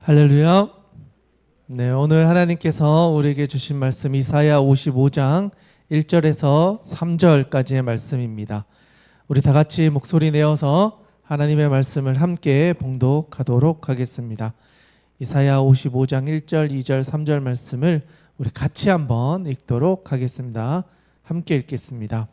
할렐루야. 네, 오늘 하나님께서 우리에게 주신 말씀 이사야 55장 1절에서 3절까지의 말씀입니다. 우리 다 같이 목소리 내어서 하나님의 말씀을 함께 봉독하도록 하겠습니다. 이사야 55장 1절, 2절, 3절 말씀을 우리 같이 한번 읽도록 하겠습니다. 함께 읽겠습니다.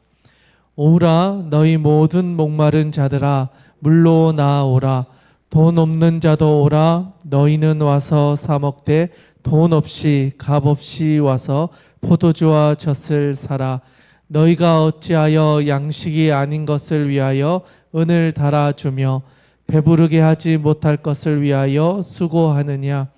오라 너희 모든 목마른 자들아 물로 나아오라. 돈 없는 자도 오라. 너희는 와서 사 먹되 돈 없이 값 없이 와서 포도주와 젖을 사라. 너희가 어찌하여 양식이 아닌 것을 위하여 은을 달아주며 배부르게 하지 못할 것을 위하여 수고하느냐.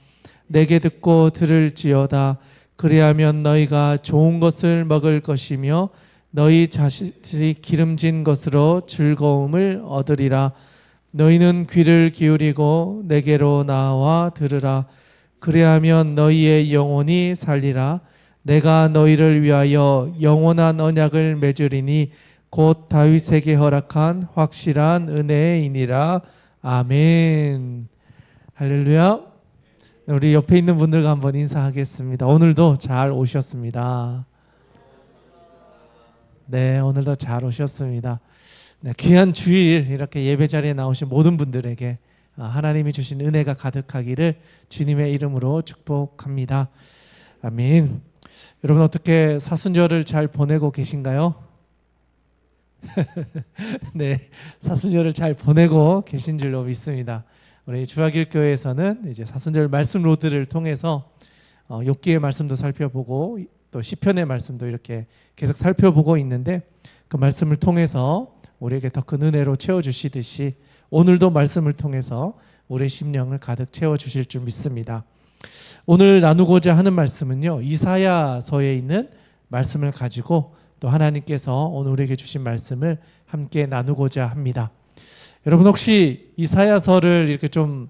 내게 듣고 들을지어다. 그리하면 너희가 좋은 것을 먹을 것이며 너희 자식이 기름진 것으로 즐거움을 얻으리라. 너희는 귀를 기울이고 내게로 나와 들으라. 그리하면 너희의 영혼이 살리라. 내가 너희를 위하여 영원한 언약을 맺으리니 곧 다윗에게 허락한 확실한 은혜이니라. 아멘. 할렐루야. 우리 옆에 있는 분들과 한번 인사하겠습니다. 오늘도 잘 오셨습니다. 네, 오늘도 잘 오셨습니다. 네, 귀한 주일 이렇게 예배 자리에 나오신 모든 분들에게 하나님이 주신 은혜가 가득하기를 주님의 이름으로 축복합니다. 아멘. 여러분 어떻게 사순절을 잘 보내고 계신가요? 네, 사순절을 잘 보내고 계신 줄로 믿습니다. 우리 주학일교회에서는 이제 사순절 말씀 로드를 통해서 욥기의 말씀도 살펴보고 또 시편의 말씀도 이렇게 계속 살펴보고 있는데 그 말씀을 통해서 우리에게 더 큰 은혜로 채워주시듯이 오늘도 말씀을 통해서 우리의 심령을 가득 채워주실 줄 믿습니다. 오늘 나누고자 하는 말씀은요, 이사야서에 있는 말씀을 가지고 또 하나님께서 오늘 우리에게 주신 말씀을 함께 나누고자 합니다. 여러분 혹시 이사야서를 이렇게 좀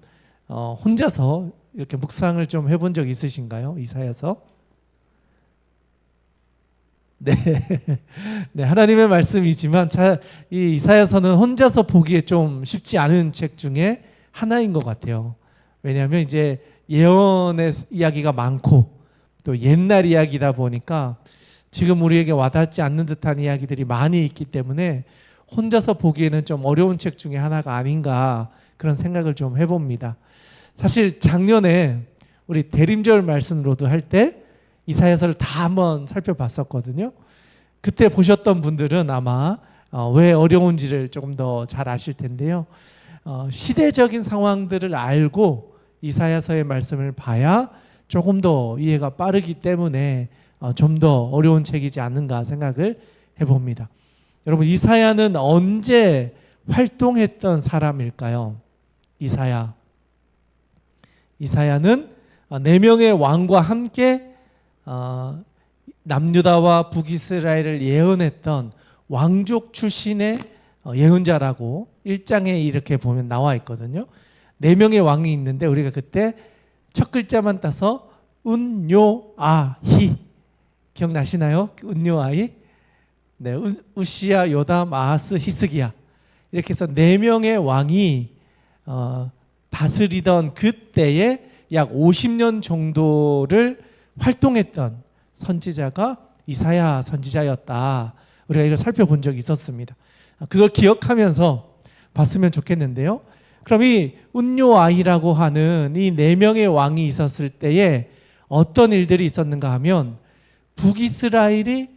혼자서 이렇게 묵상을 좀 해본 적 있으신가요? 이사야서? 네, 네, 하나님의 말씀이지만 이 이사야서는 혼자서 보기에 좀 쉽지 않은 책 중에 하나인 것 같아요. 왜냐하면 이제 예언의 이야기가 많고 또 옛날 이야기다 보니까 지금 우리에게 와닿지 않는 듯한 이야기들이 많이 있기 때문에 혼자서 보기에는 좀 어려운 책 중에 하나가 아닌가 그런 생각을 좀 해봅니다. 사실 작년에 우리 대림절 말씀로도 할 때 이사야서를 다 한번 살펴봤었거든요. 그때 보셨던 분들은 아마 왜 어려운지를 조금 더 잘 아실 텐데요. 시대적인 상황들을 알고 이사야서의 말씀을 봐야 조금 더 이해가 빠르기 때문에 좀 더 어려운 책이지 않는가 생각을 해봅니다. 여러분 이사야는 언제 활동했던 사람일까요? 이사야는 4명의 왕과 함께 남유다와 북이스라엘을 예언했던 왕족 출신의 예언자라고 1장에 이렇게 보면 나와 있거든요. 4명의 왕이 있는데 우리가 그때 첫 글자만 따서 운요아히 기억나시나요? 운요아히? 네, 우시야, 요담, 아하스, 히스기야 이렇게 해서 4명의 왕이 다스리던 그때에 약 50년 정도를 활동했던 선지자가 이사야 선지자였다. 우리가 이걸 살펴본 적이 있었습니다. 그걸 기억하면서 봤으면 좋겠는데요. 그럼 이 운요아히라고 하는 이 4명의 왕이 있었을 때에 어떤 일들이 있었는가 하면 북이스라엘이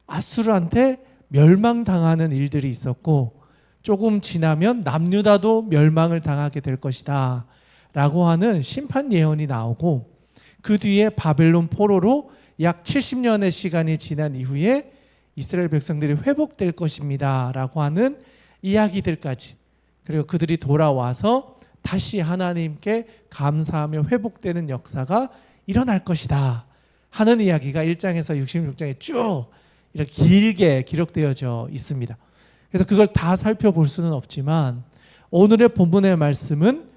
아수르한테 멸망당하는 일들이 있었고 조금 지나면 남유다도 멸망을 당하게 될 것이다 라고 하는 심판 예언이 나오고 그 뒤에 바벨론 포로로 약 70년의 시간이 지난 이후에 이스라엘 백성들이 회복될 것입니다 라고 하는 이야기들까지 그리고 그들이 돌아와서 다시 하나님께 감사하며 회복되는 역사가 일어날 것이다 하는 이야기가 1장에서 66장에 쭉 이렇게 길게 기록되어져 있습니다. 그래서 그걸 다 살펴볼 수는 없지만 오늘의 본문의 말씀은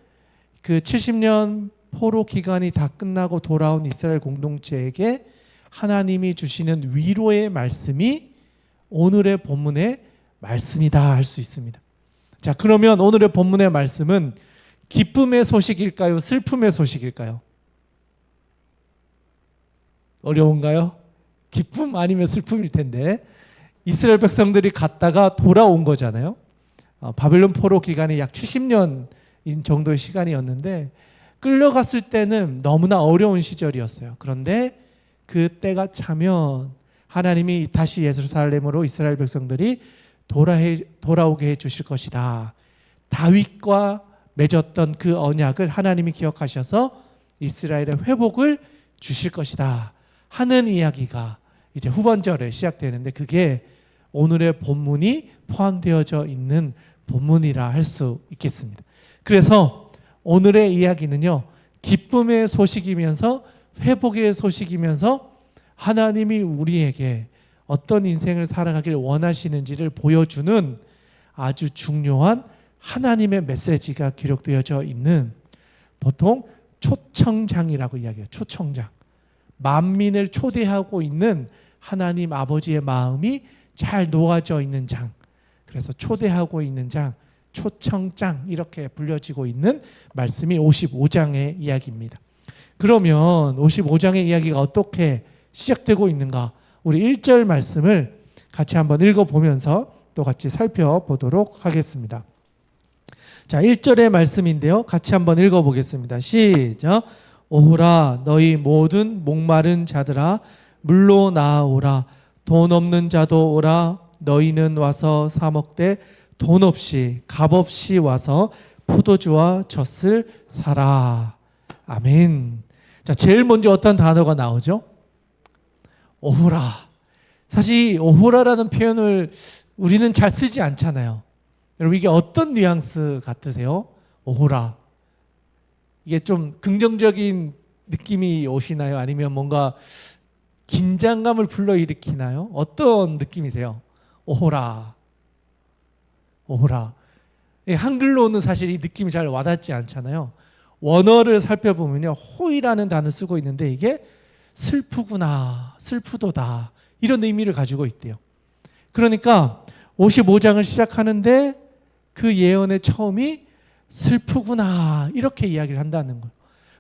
그 70년 포로 기간이 다 끝나고 돌아온 이스라엘 공동체에게 하나님이 주시는 위로의 말씀이 오늘의 본문의 말씀이다 할 수 있습니다. 자, 그러면 오늘의 본문의 말씀은 기쁨의 소식일까요? 슬픔의 소식일까요? 어려운가요? 기쁨 아니면 슬픔일 텐데 이스라엘 백성들이 갔다가 돌아온 거잖아요. 바벨론 포로 기간이 약 70년 정도의 시간이었는데 끌려갔을 때는 너무나 어려운 시절이었어요. 그런데 그 때가 차면 하나님이 다시 예루살렘으로 이스라엘 백성들이 돌아오게 해주실 것이다. 다윗과 맺었던 그 언약을 하나님이 기억하셔서 이스라엘의 회복을 주실 것이다 하는 이야기가 이제 후반절에 시작되는데 그게 오늘의 본문이 포함되어져 있는 본문이라 할 수 있겠습니다. 그래서 오늘의 이야기는요, 기쁨의 소식이면서 회복의 소식이면서 하나님이 우리에게 어떤 인생을 살아가길 원하시는지를 보여주는 아주 중요한 하나님의 메시지가 기록되어져 있는, 보통 초청장이라고 이야기해요. 초청장. 만민을 초대하고 있는 하나님 아버지의 마음이 잘 놓아져 있는 장. 그래서 초대하고 있는 장, 초청장 이렇게 불려지고 있는 말씀이 55장의 이야기입니다. 그러면 55장의 이야기가 어떻게 시작되고 있는가? 우리 1절 말씀을 같이 한번 읽어보면서 또 같이 살펴보도록 하겠습니다. 자, 1절의 말씀인데요. 같이 한번 읽어보겠습니다. 시작. 오라 너희 모든 목마른 자들아 물로 나아오라. 돈 없는 자도 오라. 너희는 와서 사 먹되 돈 없이 값 없이 와서 포도주와 젖을 사라. 아멘. 자, 제일 먼저 어떤 단어가 나오죠? 오호라. 사실 오호라라는 표현을 우리는 잘 쓰지 않잖아요. 여러분 이게 어떤 뉘앙스 같으세요? 오호라. 이게 좀 긍정적인 느낌이 오시나요? 아니면 뭔가 긴장감을 불러일으키나요? 어떤 느낌이세요? 오호라. 오호라. 한글로는 사실 이 느낌이 잘 와닿지 않잖아요. 원어를 살펴보면요, 호이라는 단어를 쓰고 있는데 이게 슬프구나, 슬프도다 이런 의미를 가지고 있대요. 그러니까 55장을 시작하는데 그 예언의 처음이 슬프구나 이렇게 이야기를 한다는 거예요.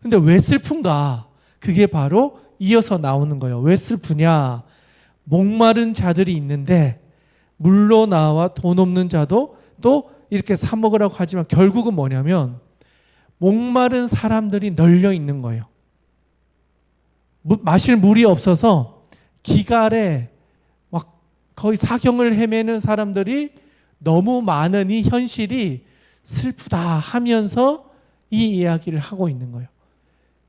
근데 왜 슬픈가? 그게 바로 이어서 나오는 거예요. 왜 슬프냐? 목마른 자들이 있는데 물로 나와 돈 없는 자도 또 이렇게 사 먹으라고 하지만 결국은 뭐냐면 목마른 사람들이 널려 있는 거예요. 마실 물이 없어서 기갈에 막 거의 사경을 헤매는 사람들이 너무 많은 이 현실이 슬프다 하면서 이 이야기를 하고 있는 거예요.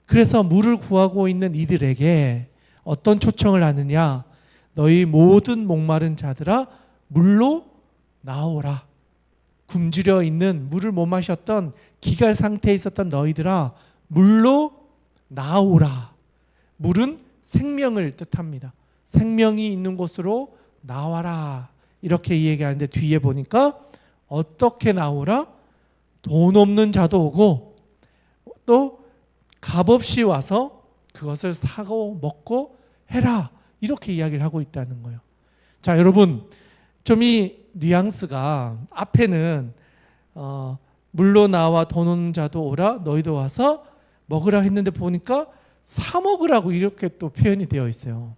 그래서 물을 구하고 있는 이들에게 어떤 초청을 하느냐? 너희 모든 목마른 자들아 물로 나오라. 굶주려 있는 물을 못 마셨던 기갈 상태에 있었던 너희들아 물로 나오라. 물은 생명을 뜻합니다. 생명이 있는 곳으로 나와라. 이렇게 이야기하는데 뒤에 보니까 어떻게 나오라? 돈 없는 자도 오고 또 값없이 와서 그것을 사고 먹고 해라. 이렇게 이야기를 하고 있다는 거예요. 자, 여러분 좀 이 뉘앙스가 앞에는 물로 나와 돈 없는 자도 오라 너희도 와서 먹으라 했는데 보니까 사 먹으라고 이렇게 또 표현이 되어 있어요.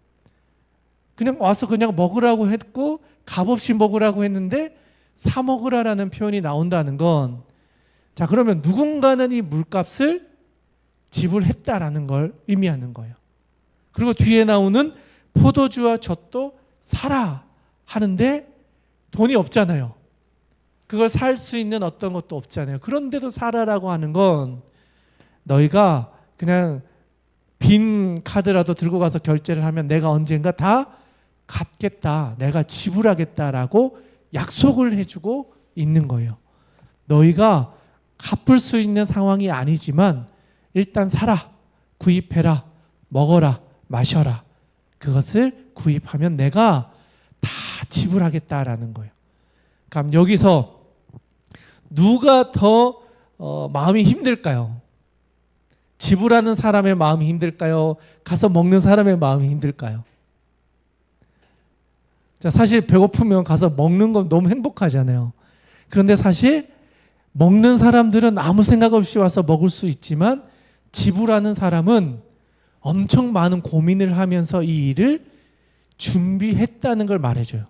그냥 와서 그냥 먹으라고 했고 값없이 먹으라고 했는데 사 먹으라라는 표현이 나온다는 건, 자 그러면 누군가는 이 물값을 지불했다라는 걸 의미하는 거예요. 그리고 뒤에 나오는 포도주와 젖도 사라 하는데 돈이 없잖아요. 그걸 살 수 있는 어떤 것도 없잖아요. 그런데도 사라라고 하는 건 너희가 그냥 빈 카드라도 들고 가서 결제를 하면 내가 언젠가 다 갚겠다, 내가 지불하겠다라고 약속을 해주고 있는 거예요. 너희가 갚을 수 있는 상황이 아니지만 일단 사라, 구입해라, 먹어라, 마셔라. 그것을 구입하면 내가 다 지불하겠다라는 거예요. 그럼 여기서 누가 더 마음이 힘들까요? 지불하는 사람의 마음이 힘들까요? 가서 먹는 사람의 마음이 힘들까요? 자, 사실 배고프면 가서 먹는 건 너무 행복하잖아요. 그런데 사실 먹는 사람들은 아무 생각 없이 와서 먹을 수 있지만 지불하는 사람은 엄청 많은 고민을 하면서 이 일을 준비했다는 걸 말해줘요.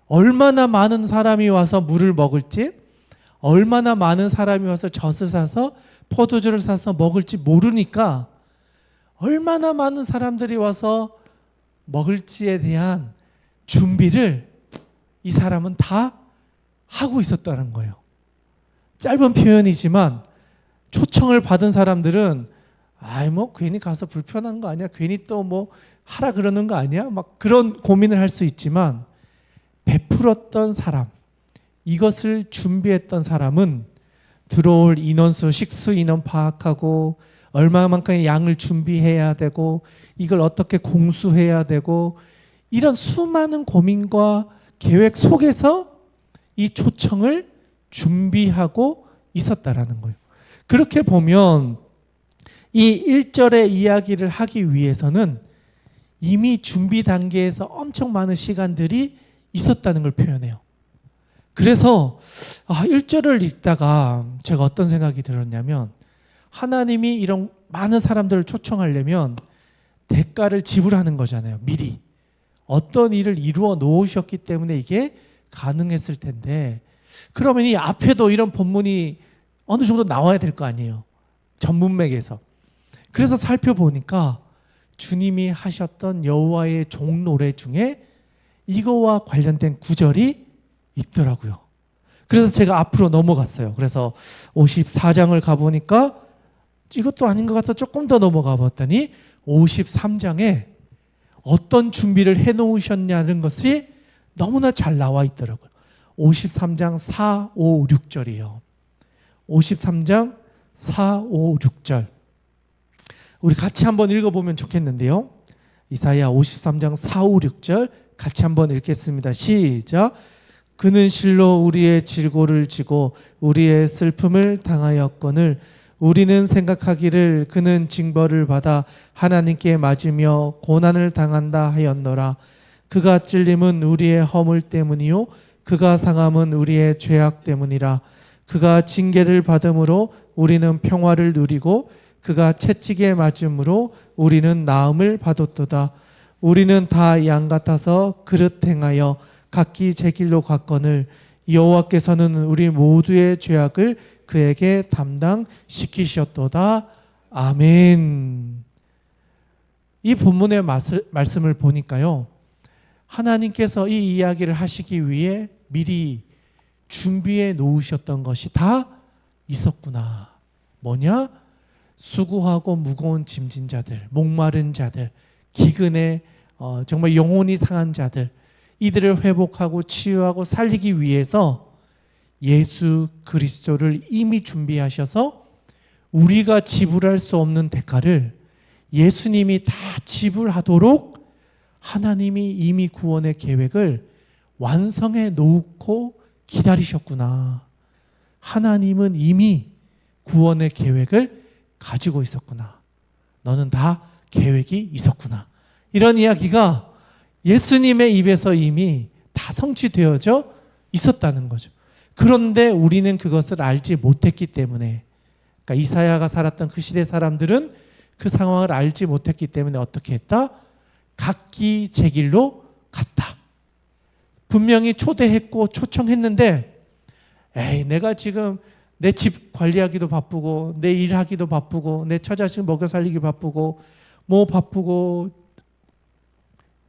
얼마나 많은 사람이 와서 물을 먹을지, 얼마나 많은 사람이 와서 젖을 사서 포도주를 사서 먹을지 모르니까 얼마나 많은 사람들이 와서 먹을지에 대한 준비를 이 사람은 다 하고 있었다는 거예요. 짧은 표현이지만 초청을 받은 사람들은 뭐 괜히 가서 불편한 거 아니야? 괜히 또 뭐 하라 그러는 거 아니야? 막 그런 고민을 할 수 있지만 베풀었던 사람, 이것을 준비했던 사람은 들어올 인원수, 식수 인원 파악하고 얼마만큼의 양을 준비해야 되고 이걸 어떻게 공수해야 되고 이런 수많은 고민과 계획 속에서 이 초청을 준비하고 있었다라는 거예요. 그렇게 보면 이 1절의 이야기를 하기 위해서는 이미 준비 단계에서 엄청 많은 시간들이 있었다는 걸 표현해요. 그래서 1절을 읽다가 제가 어떤 생각이 들었냐면 하나님이 이런 많은 사람들을 초청하려면 대가를 지불하는 거잖아요. 미리. 어떤 일을 이루어 놓으셨기 때문에 이게 가능했을 텐데 그러면 이 앞에도 이런 본문이 어느 정도 나와야 될 거 아니에요. 전문맥에서. 그래서 살펴보니까 주님이 하셨던 여호와의 종 노래 중에 이거와 관련된 구절이 있더라고요. 그래서 제가 앞으로 넘어갔어요. 그래서 54장을 가보니까 이것도 아닌 것 같아서 조금 더 넘어가 봤더니 53장에 어떤 준비를 해놓으셨냐는 것이 너무나 잘 나와 있더라고요. 53장 4, 5, 6절이에요. 53장 4, 5, 6절 우리 같이 한번 읽어보면 좋겠는데요. 이사야 53장 4, 5, 6절 같이 한번 읽겠습니다. 시작. 그는 실로 우리의 질고를 지고 우리의 슬픔을 당하였거늘 우리는 생각하기를 그는 징벌을 받아 하나님께 맞으며 고난을 당한다 하였노라. 그가 찔림은 우리의 허물 때문이요 그가 상함은 우리의 죄악 때문이라. 그가 징계를 받음으로 우리는 평화를 누리고 그가 채찍에 맞음으로 우리는 나음을 받았도다. 우리는 다 양 같아서 그릇 행하여 각기 제 길로 갔거늘 여호와께서는 우리 모두의 죄악을 그에게 담당시키셨도다. 아멘. 이 본문의 말씀을 보니까요. 하나님께서 이 이야기를 하시기 위해 미리 준비해 놓으셨던 것이 다 있었구나. 뭐냐? 수고하고 무거운 짐진 자들, 목마른 자들, 기근에 정말 영혼이 상한 자들, 이들을 회복하고 치유하고 살리기 위해서 예수 그리스도를 이미 준비하셔서 우리가 지불할 수 없는 대가를 예수님이 다 지불하도록 하나님이 이미 구원의 계획을 완성해 놓고 기다리셨구나. 하나님은 이미 구원의 계획을 가지고 있었구나. 너는 다 계획이 있었구나. 이런 이야기가 예수님의 입에서 이미 다 성취되어져 있었다는 거죠. 그런데 우리는 그것을 알지 못했기 때문에, 그러니까 이사야가 살았던 그 시대 사람들은 그 상황을 알지 못했기 때문에 어떻게 했다? 각기 제 길로 갔다. 분명히 초대했고 초청했는데 내가 지금 내 집 관리하기도 바쁘고 내 일하기도 바쁘고 내 처자식 먹여 살리기 바쁘고 뭐 바쁘고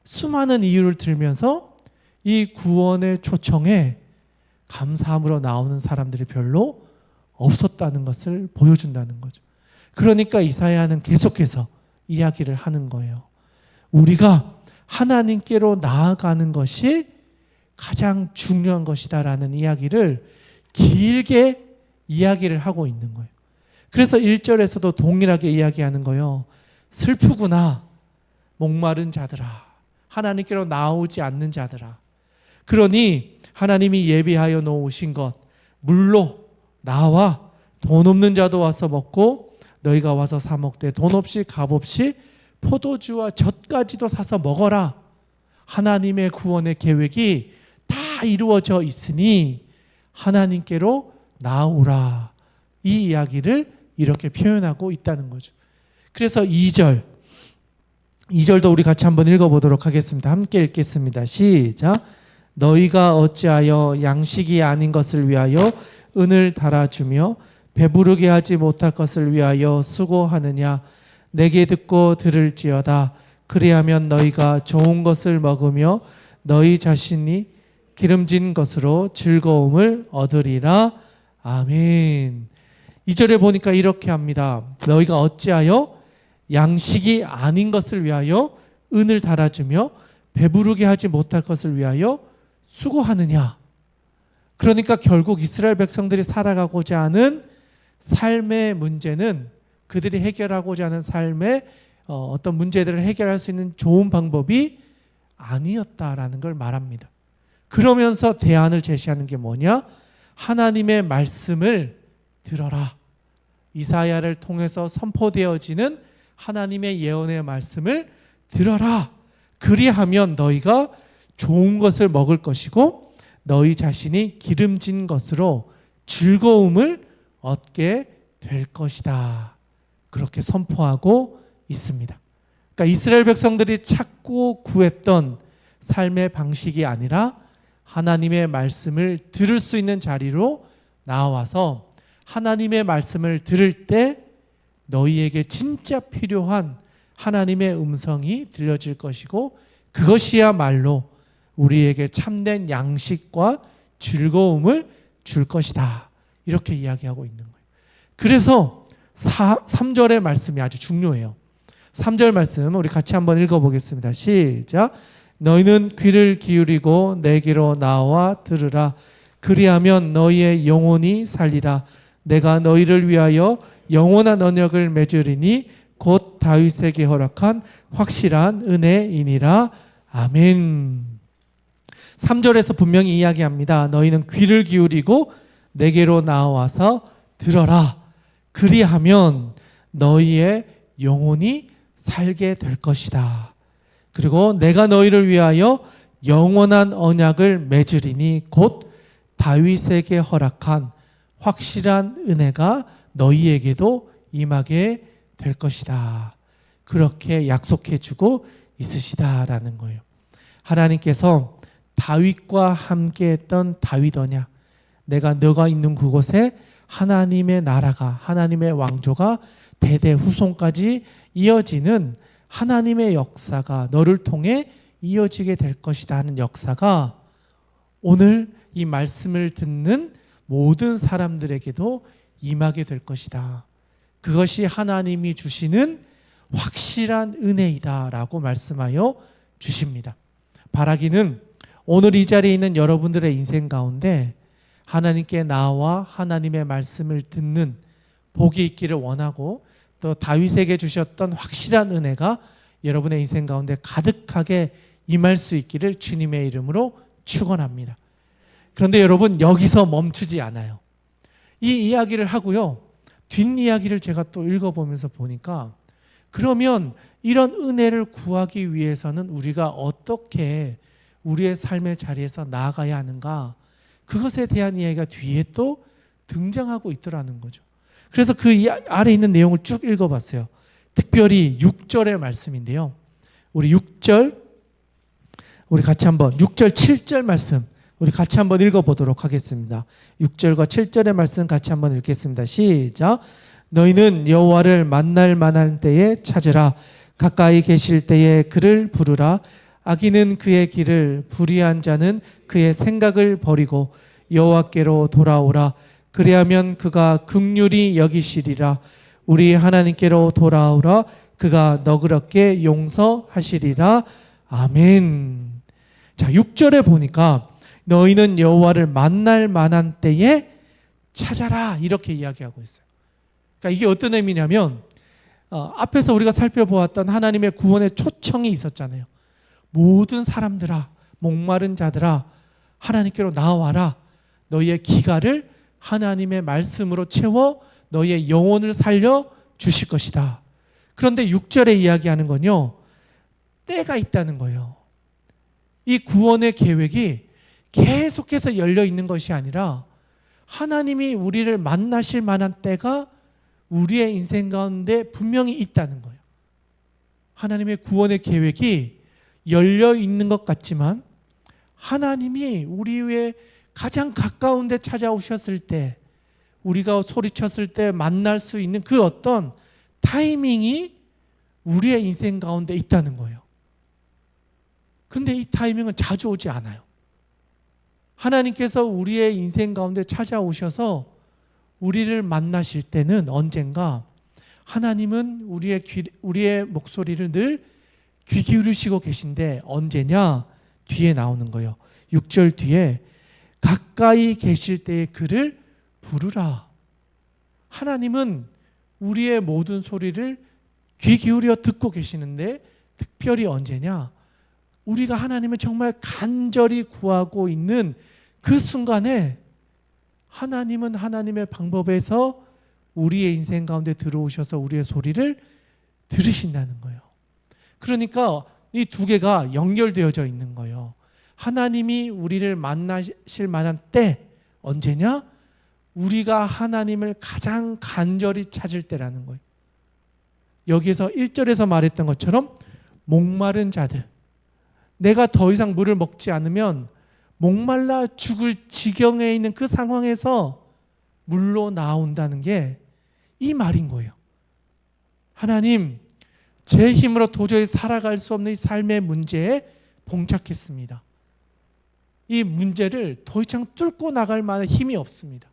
수많은 이유를 들면서 이 구원의 초청에 감사함으로 나오는 사람들이 별로 없었다는 것을 보여준다는 거죠. 그러니까 이사야는 계속해서 이야기를 하는 거예요. 우리가 하나님께로 나아가는 것이 가장 중요한 것이다라는 이야기를 길게 이야기를 하고 있는 거예요. 그래서 1절에서도 동일하게 이야기하는 거예요. 슬프구나. 목마른 자들아. 하나님께로 나오지 않는 자들아. 그러니 하나님이 예비하여 놓으신 것 물로 나와 돈 없는 자도 와서 먹고 너희가 와서 사 먹되 돈 없이 값 없이 포도주와 젖까지도 사서 먹어라. 하나님의 구원의 계획이 다 이루어져 있으니 하나님께로 나오라. 이 이야기를 이렇게 표현하고 있다는 거죠. 그래서 2절도 우리 같이 한번 읽어보도록 하겠습니다. 함께 읽겠습니다. 시작. 너희가 어찌하여 양식이 아닌 것을 위하여 은을 달아주며 배부르게 하지 못할 것을 위하여 수고하느냐. 내게 듣고 들을지어다. 그리하면 너희가 좋은 것을 먹으며 너희 자신이 기름진 것으로 즐거움을 얻으리라. 아멘. 2절에 보니까 이렇게 합니다. 너희가 어찌하여 양식이 아닌 것을 위하여 은을 달아주며 배부르게 하지 못할 것을 위하여 수고하느냐. 그러니까 결국 이스라엘 백성들이 살아가고자 하는 삶의 문제는, 그들이 해결하고자 하는 삶의 어떤 문제들을 해결할 수 있는 좋은 방법이 아니었다라는 걸 말합니다. 그러면서 대안을 제시하는 게 뭐냐? 하나님의 말씀을 들어라. 이사야를 통해서 선포되어지는 하나님의 예언의 말씀을 들어라. 그리하면 너희가 좋은 것을 먹을 것이고 너희 자신이 기름진 것으로 즐거움을 얻게 될 것이다. 그렇게 선포하고 있습니다. 그러니까 이스라엘 백성들이 찾고 구했던 삶의 방식이 아니라 하나님의 말씀을 들을 수 있는 자리로 나와서 하나님의 말씀을 들을 때 너희에게 진짜 필요한 하나님의 음성이 들려질 것이고 그것이야말로 우리에게 참된 양식과 즐거움을 줄 것이다. 이렇게 이야기하고 있는 거예요. 그래서 3절의 말씀이 아주 중요해요. 3절 말씀 우리 같이 한번 읽어보겠습니다. 시작. 너희는 귀를 기울이고 내게로 나와 들으라. 그리하면 너희의 영혼이 살리라. 내가 너희를 위하여 영원한 언약을 맺으리니 곧 다윗에게 허락한 확실한 은혜이니라. 아멘. 3절에서 분명히 이야기합니다. 너희는 귀를 기울이고 내게로 나와서 들어라. 그리하면 너희의 영혼이 살게 될 것이다. 그리고 내가 너희를 위하여 영원한 언약을 맺으리니 곧 다윗에게 허락한 확실한 은혜가 너희에게도 임하게 될 것이다. 그렇게 약속해 주고 있으시다라는 거예요. 하나님께서 다윗과 함께 했던 다윗 언약, 내가 너가 있는 그곳에 하나님의 나라가, 하나님의 왕조가 대대 후손까지 이어지는 하나님의 역사가 너를 통해 이어지게 될 것이다 하는 역사가 오늘 이 말씀을 듣는 모든 사람들에게도 임하게 될 것이다. 그것이 하나님이 주시는 확실한 은혜이다 라고 말씀하여 주십니다. 바라기는 오늘 이 자리에 있는 여러분들의 인생 가운데 하나님께 나와 하나님의 말씀을 듣는 복이 있기를 원하고 또 다윗에게 주셨던 확실한 은혜가 여러분의 인생 가운데 가득하게 임할 수 있기를 주님의 이름으로 축원합니다. 그런데 여러분 여기서 멈추지 않아요. 이 이야기를 하고요. 뒷이야기를 제가 또 읽어보면서 보니까 그러면 이런 은혜를 구하기 위해서는 우리가 어떻게 우리의 삶의 자리에서 나아가야 하는가, 그것에 대한 이야기가 뒤에 또 등장하고 있더라는 거죠. 그래서 그 아래 있는 내용을 쭉 읽어봤어요. 특별히 6절의 말씀인데요. 우리 6절 우리 같이 한번 6절 7절 말씀 우리 같이 한번 읽어보도록 하겠습니다. 6절과 7절의 말씀 같이 한번 읽겠습니다. 시작. 너희는 여호와를 만날 만한 때에 찾으라. 가까이 계실 때에 그를 부르라. 악인은 그의 길을, 불의한 자는 그의 생각을 버리고 여호와께로 돌아오라. 그리하면 그가 긍휼히 여기시리라. 우리 하나님께로 돌아오라. 그가 너그럽게 용서하시리라. 아멘. 자, 6절에 보니까 너희는 여호와를 만날 만한 때에 찾아라 이렇게 이야기하고 있어요. 그러니까 이게 어떤 의미냐면 앞에서 우리가 살펴보았던 하나님의 구원의 초청이 있었잖아요. 모든 사람들아, 목마른 자들아, 하나님께로 나와라. 너희의 기갈을 하나님의 말씀으로 채워 너희의 영혼을 살려 주실 것이다. 그런데 6절에 이야기하는 건요, 때가 있다는 거예요. 이 구원의 계획이 계속해서 열려 있는 것이 아니라 하나님이 우리를 만나실 만한 때가 우리의 인생 가운데 분명히 있다는 거예요. 하나님의 구원의 계획이 열려 있는 것 같지만 하나님이 우리의 가장 가까운 데 찾아오셨을 때, 우리가 소리쳤을 때 만날 수 있는 그 어떤 타이밍이 우리의 인생 가운데 있다는 거예요. 그런데 이 타이밍은 자주 오지 않아요. 하나님께서 우리의 인생 가운데 찾아오셔서 우리를 만나실 때는 언젠가 하나님은 우리의 목소리를 늘 귀 기울이시고 계신데 언제냐? 뒤에 나오는 거예요. 6절 뒤에 가까이 계실 때에 그를 부르라. 하나님은 우리의 모든 소리를 귀 기울여 듣고 계시는데 특별히 언제냐? 우리가 하나님을 정말 간절히 구하고 있는 그 순간에 하나님은 하나님의 방법에서 우리의 인생 가운데 들어오셔서 우리의 소리를 들으신다는 거예요. 그러니까 이 두 개가 연결되어져 있는 거예요. 하나님이 우리를 만나실 만한 때 언제냐? 우리가 하나님을 가장 간절히 찾을 때라는 거예요. 여기에서 1절에서 말했던 것처럼 목마른 자들, 내가 더 이상 물을 먹지 않으면 목말라 죽을 지경에 있는 그 상황에서 물로 나온다는 게 이 말인 거예요. 하나님, 제 힘으로 도저히 살아갈 수 없는 이 삶의 문제에 봉착했습니다. 이 문제를 더 이상 뚫고 나갈 만한 힘이 없습니다.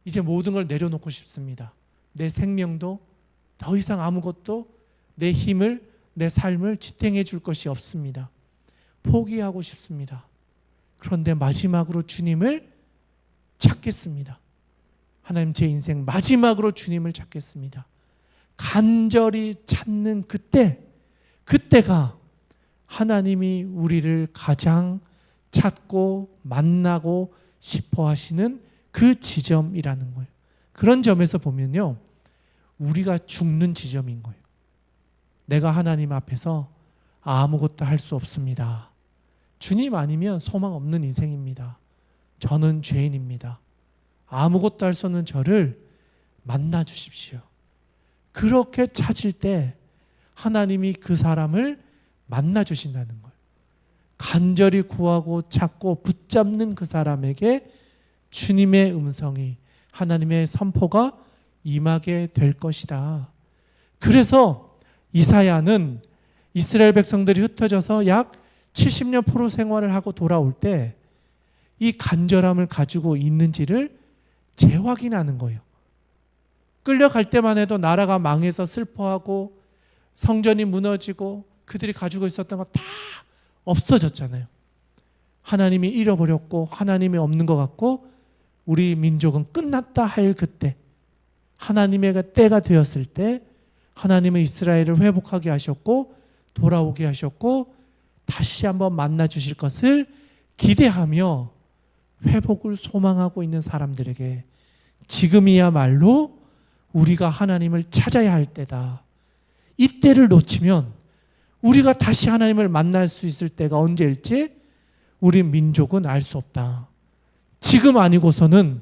이제 모든 걸 내려놓고 싶습니다. 내 생명도 더 이상 아무것도 내 힘을, 내 삶을 지탱해 줄 것이 없습니다. 포기하고 싶습니다. 그런데 마지막으로 주님을 찾겠습니다. 하나님, 제 인생 마지막으로 주님을 찾겠습니다. 간절히 찾는 그때가 하나님이 우리를 가장 찾고 만나고 싶어 하시는 그 지점이라는 거예요. 그런 점에서 보면요, 우리가 죽는 지점인 거예요. 내가 하나님 앞에서 아무것도 할 수 없습니다. 주님 아니면 소망 없는 인생입니다. 저는 죄인입니다. 아무것도 할 수 없는 저를 만나 주십시오. 그렇게 찾을 때 하나님이 그 사람을 만나 주신다는 거예요. 간절히 구하고 찾고 붙잡는 그 사람에게 주님의 음성이, 하나님의 선포가 임하게 될 것이다. 그래서 이사야는 이스라엘 백성들이 흩어져서 약 70년 포로 생활을 하고 돌아올 때 이 간절함을 가지고 있는지를 재확인하는 거예요. 끌려갈 때만 해도 나라가 망해서 슬퍼하고 성전이 무너지고 그들이 가지고 있었던 거 다 없어졌잖아요. 하나님이 잃어버렸고 하나님이 없는 것 같고 우리 민족은 끝났다 할 그때, 하나님의 때가 되었을 때 하나님은 이스라엘을 회복하게 하셨고 돌아오게 하셨고 다시 한번 만나 주실 것을 기대하며 회복을 소망하고 있는 사람들에게 지금이야말로 우리가 하나님을 찾아야 할 때다. 이 때를 놓치면 우리가 다시 하나님을 만날 수 있을 때가 언제일지 우리 민족은 알 수 없다. 지금 아니고서는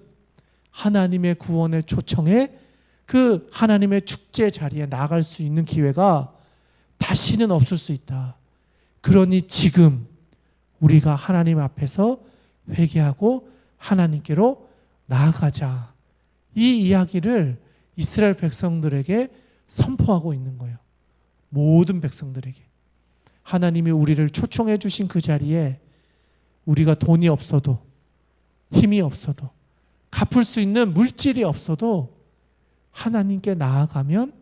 하나님의 구원의 초청에 그 하나님의 축제 자리에 나갈 수 있는 기회가 다시는 없을 수 있다. 그러니 지금 우리가 하나님 앞에서 회개하고 하나님께로 나아가자. 이 이야기를 이스라엘 백성들에게 선포하고 있는 거예요. 모든 백성들에게. 하나님이 우리를 초청해 주신 그 자리에 우리가 돈이 없어도, 힘이 없어도, 갚을 수 있는 물질이 없어도 하나님께 나아가면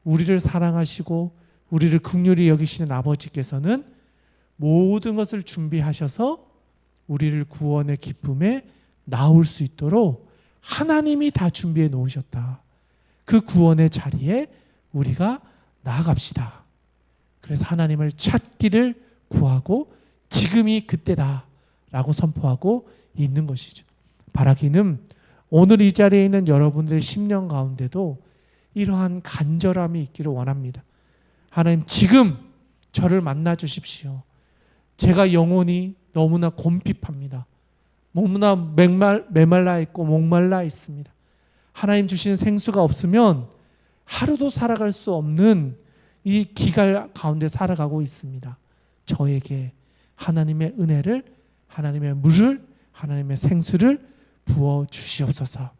우리를 사랑하시고 우리를 긍휼히 여기시는 아버지께서는 모든 것을 준비하셔서 우리를 구원의 기쁨에 나올 수 있도록 하나님이 다 준비해 놓으셨다. 그 구원의 자리에 우리가 나아갑시다. 그래서 하나님을 찾기를 구하고 지금이 그때다라고 선포하고 있는 것이죠. 바라기는 오늘 이 자리에 있는 여러분들의 심령 가운데도 이러한 간절함이 있기를 원합니다. 하나님, 지금 저를 만나 주십시오. 제가 영혼이 너무나 곰핍합니다. 너무나 메말라 있고 목말라 있습니다. 하나님 주신 생수가 없으면 하루도 살아갈 수 없는 이 기갈 가운데 살아가고 있습니다. 저에게 하나님의 은혜를, 하나님의 물을, 하나님의 생수를 부어 주시옵소서.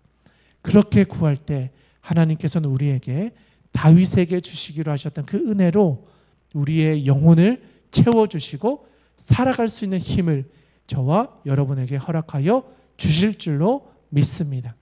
그렇게 구할 때 하나님께서는 우리에게 다윗에게 주시기로 하셨던 그 은혜로 우리의 영혼을 채워주시고 살아갈 수 있는 힘을 저와 여러분에게 허락하여 주실 줄로 믿습니다.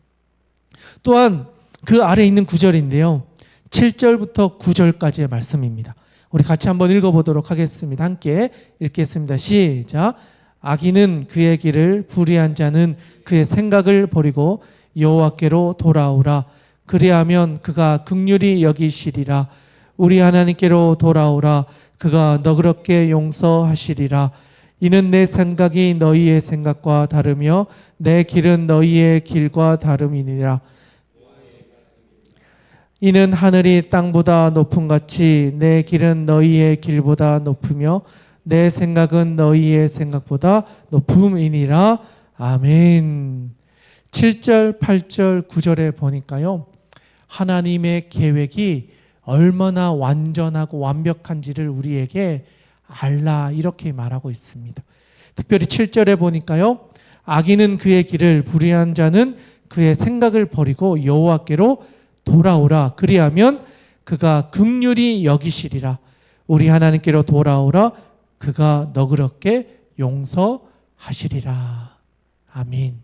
또한 그 아래에 있는 구절인데요, 7절부터 9절까지의 말씀입니다. 우리 같이 한번 읽어보도록 하겠습니다. 함께 읽겠습니다. 시작. 악인은 그의 길을, 불의한 자는 그의 생각을 버리고 여호와께로 돌아오라. 그리하면 그가 긍휼히 여기시리라. 우리 하나님께로 돌아오라. 그가 너그럽게 용서하시리라. 이는 내 생각이 너희의 생각과 다르며 내 길은 너희의 길과 다름이니라. 이는 하늘이 땅보다 높음 같이 내 길은 너희의 길보다 높으며 내 생각은 너희의 생각보다 높음이니라. 아멘. 7절, 8절, 9절에 보니까요, 하나님의 계획이 얼마나 완전하고 완벽한지를 우리에게 알라, 이렇게 말하고 있습니다. 특별히 7절에 보니까요, 악인은 그의 길을, 불의한 자는 그의 생각을 버리고 여호와께로 돌아오라. 그리하면 그가 긍휼히 여기시리라. 우리 하나님께로 돌아오라. 그가 너그럽게 용서하시리라. 아멘.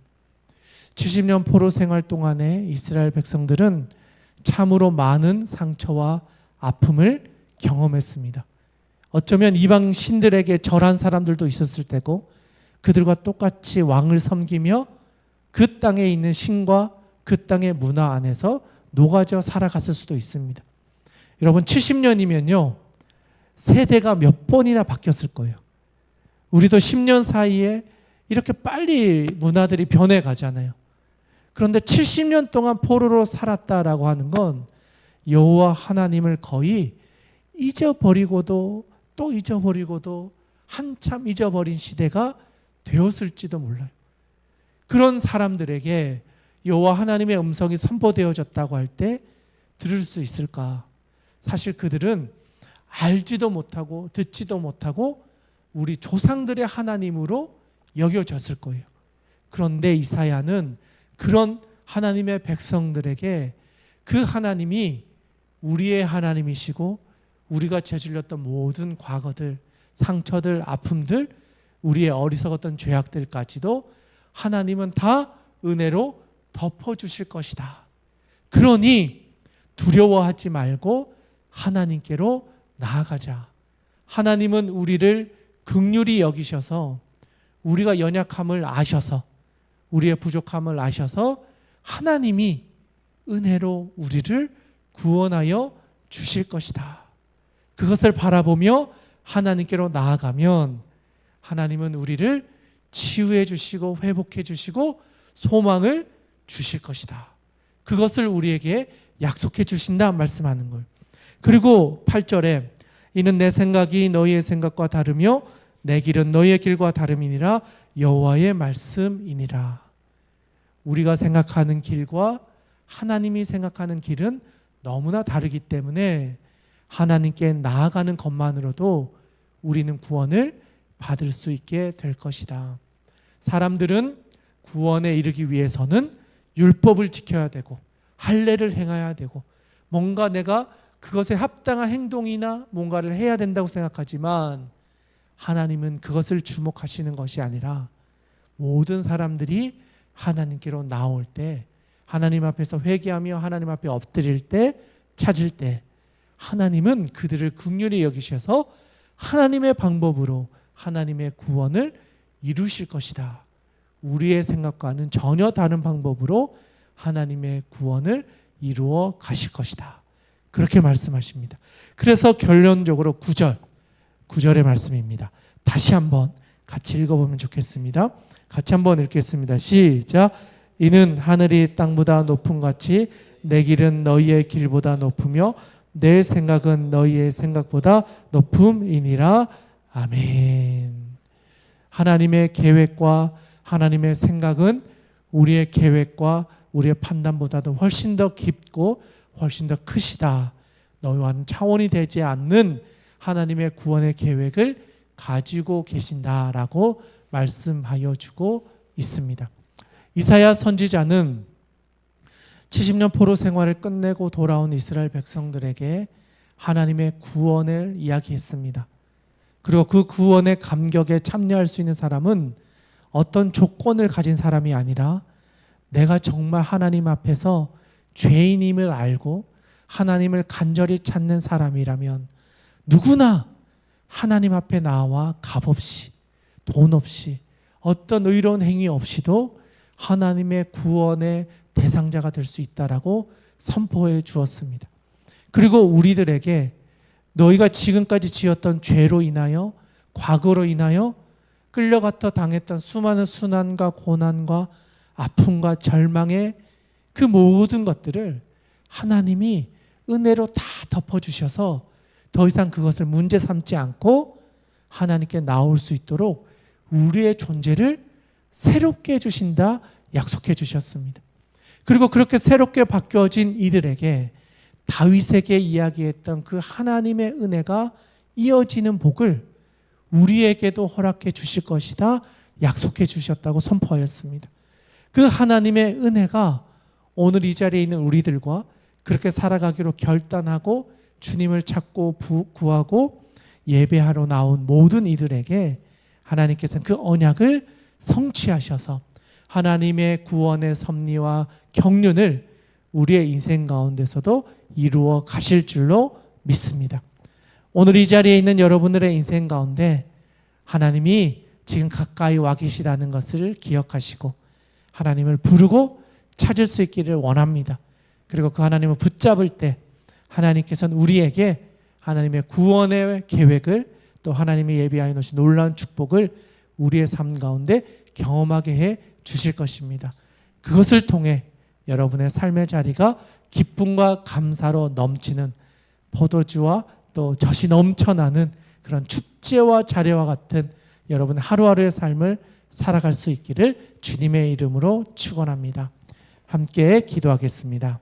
70년 포로 생활 동안에 이스라엘 백성들은 참으로 많은 상처와 아픔을 경험했습니다. 어쩌면 이방 신들에게 절한 사람들도 있었을 테고, 그들과 똑같이 왕을 섬기며 그 땅에 있는 신과 그 땅의 문화 안에서 녹아져 살아갔을 수도 있습니다. 여러분, 70년이면요 세대가 몇 번이나 바뀌었을 거예요. 우리도 10년 사이에 이렇게 빨리 문화들이 변해가잖아요. 그런데 70년 동안 포로로 살았다라고 하는 건 여호와 하나님을 거의 잊어버리고도 또 잊어버리고도 한참 잊어버린 시대가 되었을지도 몰라요. 그런 사람들에게 여호와 하나님의 음성이 선포되어졌다고 할 때 들을 수 있을까? 사실 그들은 알지도 못하고 듣지도 못하고 우리 조상들의 하나님으로 여겨졌을 거예요. 그런데 이사야는 그런 하나님의 백성들에게 그 하나님이 우리의 하나님이시고 우리가 저질렀던 모든 과거들, 상처들, 아픔들, 우리의 어리석었던 죄악들까지도 하나님은 다 은혜로 덮어주실 것이다. 그러니 두려워하지 말고 하나님께로 나아가자. 하나님은 우리를 긍휼히 여기셔서, 우리가 연약함을 아셔서, 우리의 부족함을 아셔서 하나님이 은혜로 우리를 구원하여 주실 것이다. 그것을 바라보며 하나님께로 나아가면 하나님은 우리를 치유해 주시고 회복해 주시고 소망을 주실 것이다. 그것을 우리에게 약속해 주신다 말씀하는 걸. 그리고 8절에 이는 내 생각이 너희의 생각과 다르며 내 길은 너희의 길과 다름이니라. 여호와의 말씀이니라. 우리가 생각하는 길과 하나님이 생각하는 길은 너무나 다르기 때문에 하나님께 나아가는 것만으로도 우리는 구원을 받을 수 있게 될 것이다. 사람들은 구원에 이르기 위해서는 율법을 지켜야 되고 할례를 행해야 되고 뭔가 내가 그것에 합당한 행동이나 뭔가를 해야 된다고 생각하지만, 하나님은 그것을 주목하시는 것이 아니라 모든 사람들이 하나님께로 나올 때, 하나님 앞에서 회개하며 하나님 앞에 엎드릴 때, 찾을 때 하나님은 그들을 긍휼히 여기셔서 하나님의 방법으로 하나님의 구원을 이루실 것이다. 우리의 생각과는 전혀 다른 방법으로 하나님의 구원을 이루어 가실 것이다. 그렇게 말씀하십니다. 그래서 결론적으로 9절의 말씀입니다. 다시 한번 같이 읽어보면 좋겠습니다. 같이 한번 읽겠습니다. 시작. 이는 하늘이 땅보다 높음 같이 내 길은 너희의 길보다 높으며 내 생각은 너희의 생각보다 높음이니라. 아멘. 하나님의 계획과 하나님의 생각은 우리의 계획과 우리의 판단보다도 훨씬 더 깊고 훨씬 더 크시다. 너희와는 차원이 되지 않는 하나님의 구원의 계획을 가지고 계신다라고 말씀하여 주고 있습니다. 이사야 선지자는 70년 포로 생활을 끝내고 돌아온 이스라엘 백성들에게 하나님의 구원을 이야기했습니다. 그리고 그 구원의 감격에 참여할 수 있는 사람은 어떤 조건을 가진 사람이 아니라 내가 정말 하나님 앞에서 죄인임을 알고 하나님을 간절히 찾는 사람이라면 누구나 하나님 앞에 나와 값없이 돈 없이 어떤 의로운 행위 없이도 하나님의 구원의 대상자가 될 수 있다라고 선포해 주었습니다. 그리고 우리들에게 너희가 지금까지 지었던 죄로 인하여 과거로 인하여 끌려갔다 당했던 수많은 순환과 고난과 아픔과 절망의 그 모든 것들을 하나님이 은혜로 다 덮어주셔서 더 이상 그것을 문제 삼지 않고 하나님께 나올 수 있도록 우리의 존재를 새롭게 해주신다 약속해 주셨습니다. 그리고 그렇게 새롭게 바뀌어진 이들에게 다윗에게 이야기했던 그 하나님의 은혜가 이어지는 복을 우리에게도 허락해 주실 것이다 약속해 주셨다고 선포하였습니다. 그 하나님의 은혜가 오늘 이 자리에 있는 우리들과 그렇게 살아가기로 결단하고 주님을 찾고 구하고 예배하러 나온 모든 이들에게 하나님께서는 그 언약을 성취하셔서 하나님의 구원의 섭리와 경륜을 우리의 인생 가운데서도 이루어 가실 줄로 믿습니다. 오늘 이 자리에 있는 여러분들의 인생 가운데 하나님이 지금 가까이 와 계시다는 것을 기억하시고 하나님을 부르고 찾을 수 있기를 원합니다. 그리고 그 하나님을 붙잡을 때 하나님께서는 우리에게 하나님의 구원의 계획을 또 하나님이 예비하여 놓으신 놀라운 축복을 우리의 삶 가운데 경험하게 해 주실 것입니다. 그것을 통해 여러분의 삶의 자리가 기쁨과 감사로 넘치는 포도주와 또 젖이 넘쳐나는 그런 축제와 자례와 같은 여러분 하루하루의 삶을 살아갈 수 있기를 주님의 이름으로 축원합니다. 함께 기도하겠습니다.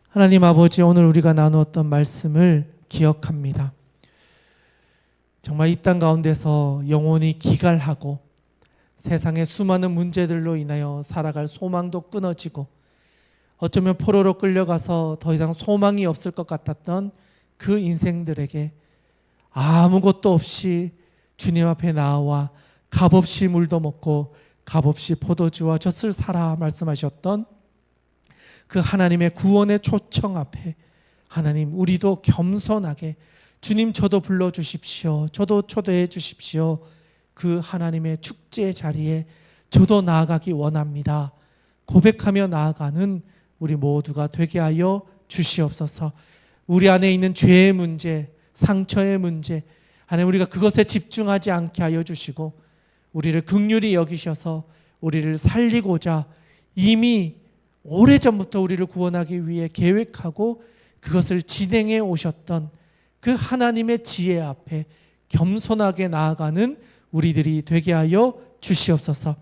하나님 아버지, 오늘 우리가 나누었던 말씀을 기억합니다. 정말 이 땅 가운데서 영혼이 기갈하고 세상의 수많은 문제들로 인하여 살아갈 소망도 끊어지고 어쩌면 포로로 끌려가서 더 이상 소망이 없을 것 같았던 그 인생들에게 아무것도 없이 주님 앞에 나와 값없이 물도 먹고 값없이 포도주와 젖을 사라 말씀하셨던 그 하나님의 구원의 초청 앞에 하나님, 우리도 겸손하게 주님, 저도 불러주십시오. 저도 초대해 주십시오. 그 하나님의 축제의 자리에 저도 나아가기 원합니다. 고백하며 나아가는 우리 모두가 되게 하여 주시옵소서. 우리 안에 있는 죄의 문제, 상처의 문제, 하나님, 우리가 그것에 집중하지 않게 하여 주시고 우리를 긍휼히 여기셔서 우리를 살리고자 이미 오래전부터 우리를 구원하기 위해 계획하고 그것을 진행해 오셨던 그 하나님의 지혜 앞에 겸손하게 나아가는 우리들이 되게 하여 주시옵소서.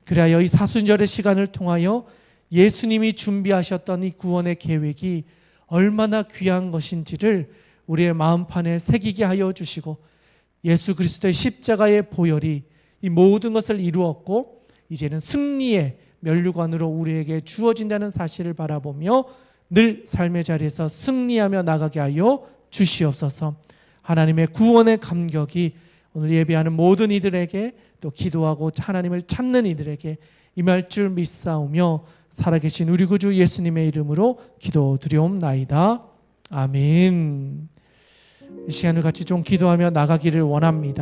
그리하여 이 사순절의 시간을 통하여 예수님이 준비하셨던 이 구원의 계획이 얼마나 귀한 것인지를 우리의 마음판에 새기게 하여 주시고 예수 그리스도의 십자가의 보혈이 이 모든 것을 이루었고 이제는 승리의 면류관으로 우리에게 주어진다는 사실을 바라보며 늘 삶의 자리에서 승리하며 나가게 하여 주시옵소서. 하나님의 구원의 감격이 오늘 예배하는 모든 이들에게 또 기도하고 하나님을 찾는 이들에게 임할 줄 믿사오며 살아계신 우리 구주 예수님의 이름으로 기도드리옵나이다. 아멘. 이 시간을 같이 좀 기도하며 나가기를 원합니다.